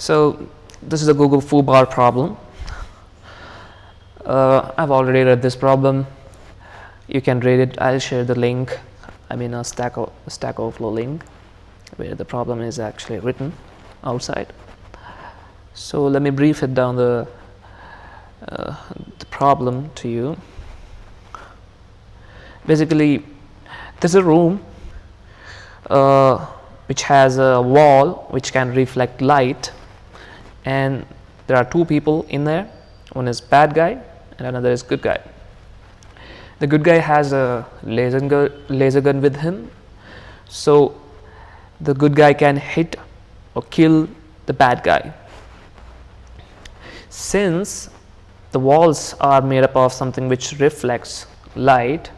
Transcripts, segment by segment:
So this is a Google Foobar problem. I've already read this problem. You can read it. I'll share the link. I mean a Stack Overflow link where the problem is actually written outside. So let me brief it down the problem to you. Basically, there's a room which has a wall which can reflect light, and there are two people in there. One is bad guy and another is good guy. The good guy has a laser gun with him, so the good guy can hit or kill the bad guy. Since the walls are made up of something which reflects light,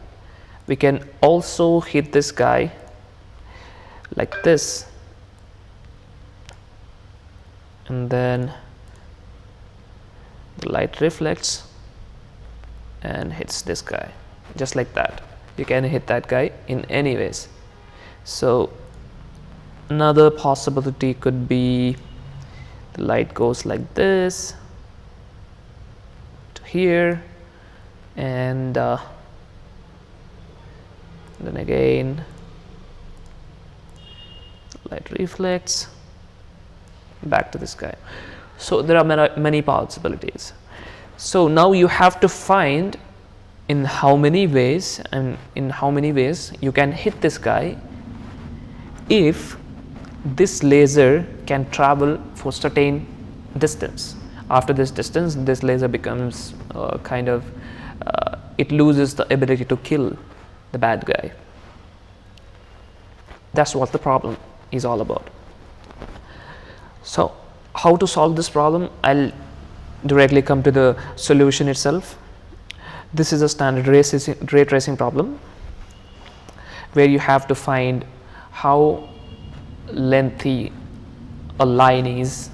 we can also hit this guy like this, and then the light reflects and hits this guy just like that. You can hit that guy in any ways. So another possibility could be the light goes like this to here, and then again light reflects back to this guy. So there are many possibilities. So now you have to find in how many ways you can hit this guy if this laser can travel for certain distance. After this distance, this laser becomes it loses the ability to kill the bad guy. That's what the problem is all about. So how to solve this problem? I'll directly come to the solution itself. This is a standard ray tracing problem where you have to find how lengthy a line is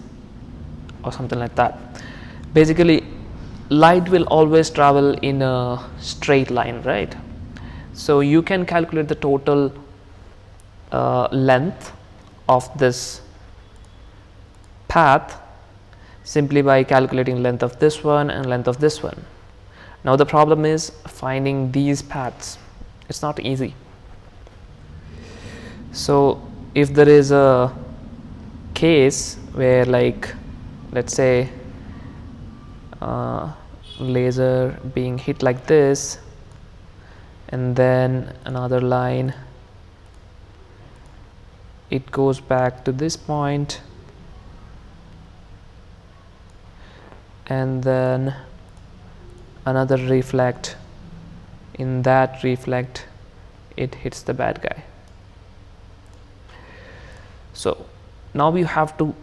or something like that. Basically, light will always travel in a straight line, right? So you can calculate the total length of this path simply by calculating length of this one and length of this one. Now the problem is finding these paths. It's not easy. So if there is a case where, like, let's say laser being hit like this, and then another line, it goes back to this point, and then another reflect, in that reflect it hits the bad guy. So now you have to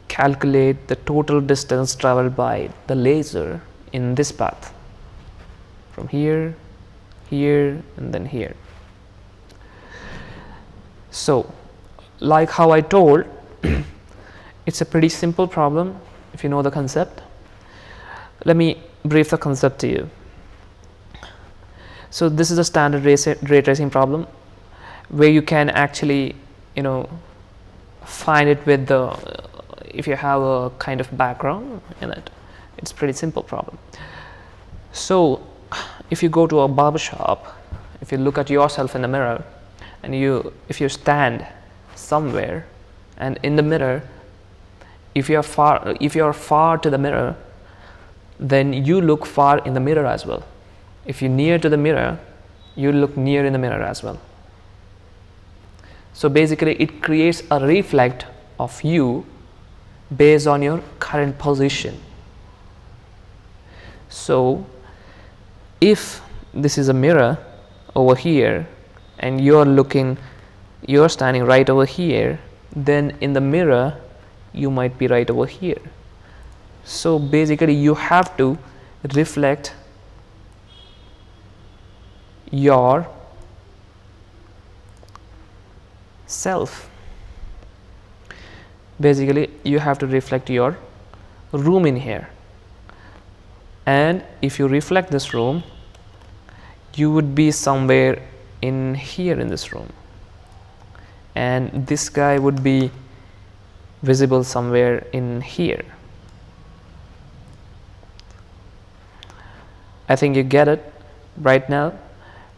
calculate the total distance traveled by the laser in this path from here, here, and then here. So like how I told, it's a pretty simple problem if you know the concept. Let me brief the concept to you. So this is a standard ray tracing problem where you can actually, find it with the if you have a kind of background in it. It's a pretty simple problem. So if you go to a barber shop, if you look at yourself in the mirror, and if you stand somewhere, and in the mirror, if you are far to the mirror, then you look far in the mirror as well. If you're near to the mirror, you look near in the mirror as well. So basically it creates a reflect of you based on your current position. So if this is a mirror over here and you're standing right over here, then in the mirror you might be right over here. So basically you have to reflect your self. Basically you have to reflect your room in here, and if you reflect this room, you would be somewhere in here in this room, and this guy would be visible somewhere in here. I think you get it right now.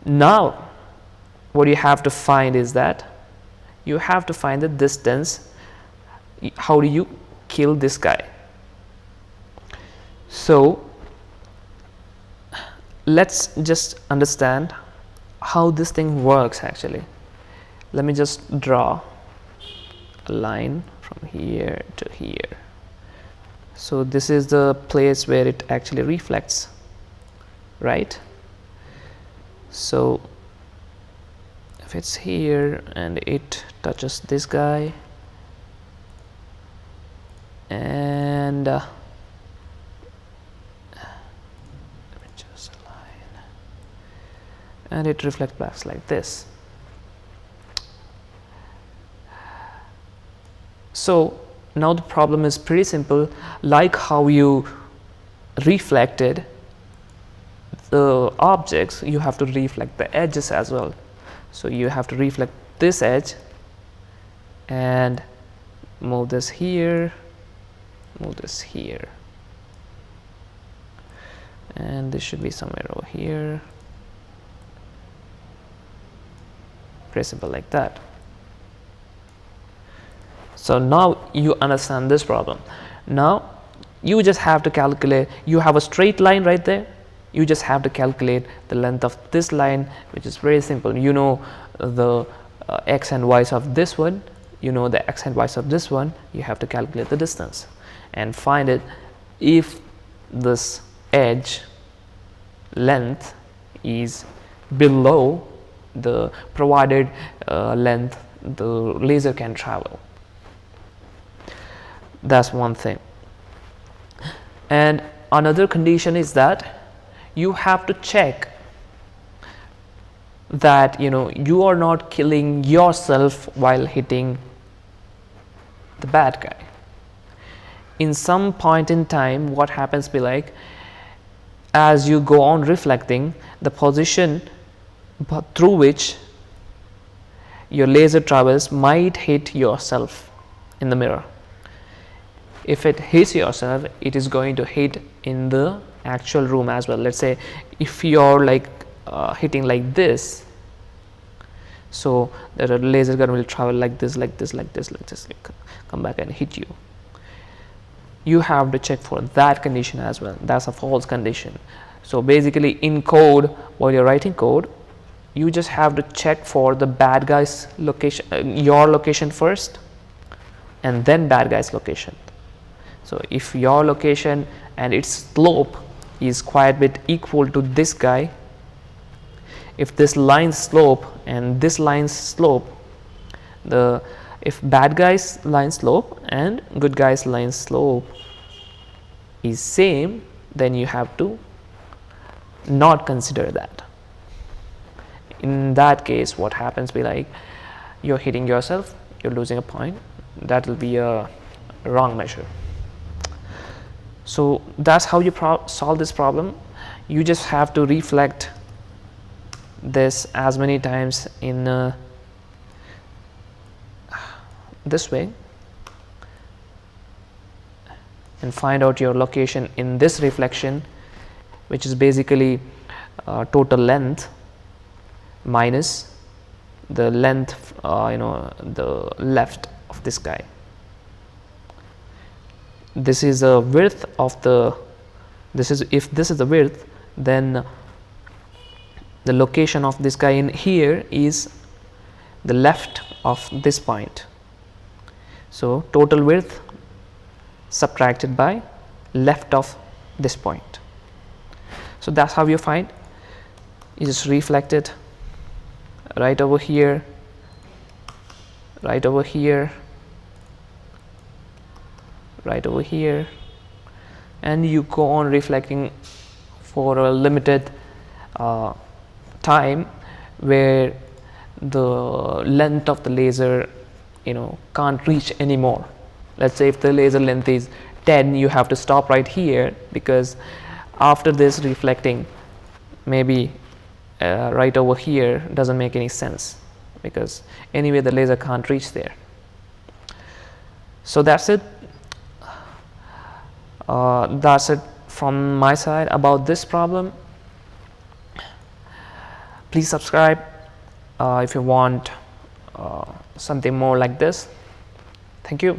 Now what you have to find is that you have to find the distance. How do you kill this guy? So let's just understand how this thing works actually. Let me just draw a line from here to here. So this is the place where it actually reflects, right? So if it's here and it touches this guy, and let me just align, and it reflects back like this. So now the problem is pretty simple. Like how you reflected the objects, you have to reflect the edges as well. So you have to reflect this edge and move this here, move this here, and this should be somewhere over here. Pretty simple like that. So now you understand this problem. Now you just have to calculate, you have a straight line right there, you just have to calculate the length of this line, which is very simple. You know the x and y's of this one, you know the x and y's of this one, you have to calculate the distance and find it if this edge length is below the provided length the laser can travel. That's one thing. And another condition is that you have to check that you are not killing yourself while hitting the bad guy. In some point in time, what happens be like, as you go on reflecting, the position through which your laser travels might hit yourself in the mirror. If it hits yourself, it is going to hit in the actual room as well. Let's say if you're like hitting like this, so the laser gun will travel like this, like this, like this, like this, like come back and hit you. You have to check for that condition as well. That's a false condition. So basically in code, while you're writing code, you just have to check for the bad guy's location, your location first, and then bad guy's location. So if your location and its slope is quite a bit equal to this guy, if this line's slope and this line's slope, if bad guy's line slope and good guy's line slope is same, then you have to not consider that. In that case, what happens be like, you're hitting yourself, you're losing a point. That will be a wrong measure. So that's how you solve this problem. You just have to reflect this as many times in this way and find out your location in this reflection, which is basically total length minus the length, the left of this guy. This is the width of if this is the width, then the location of this guy in here is the left of this point. So total width subtracted by left of this point. So that's how you find. You just reflect it right over here, right over here, right over here, and you go on reflecting for a limited time where the length of the laser can't reach anymore. Let's say if the laser length is 10, you have to stop right here, because after this reflecting maybe right over here doesn't make any sense, because anyway the laser can't reach there. So that's it. That's it from my side about this problem. Please subscribe if you want something more like this. Thank you.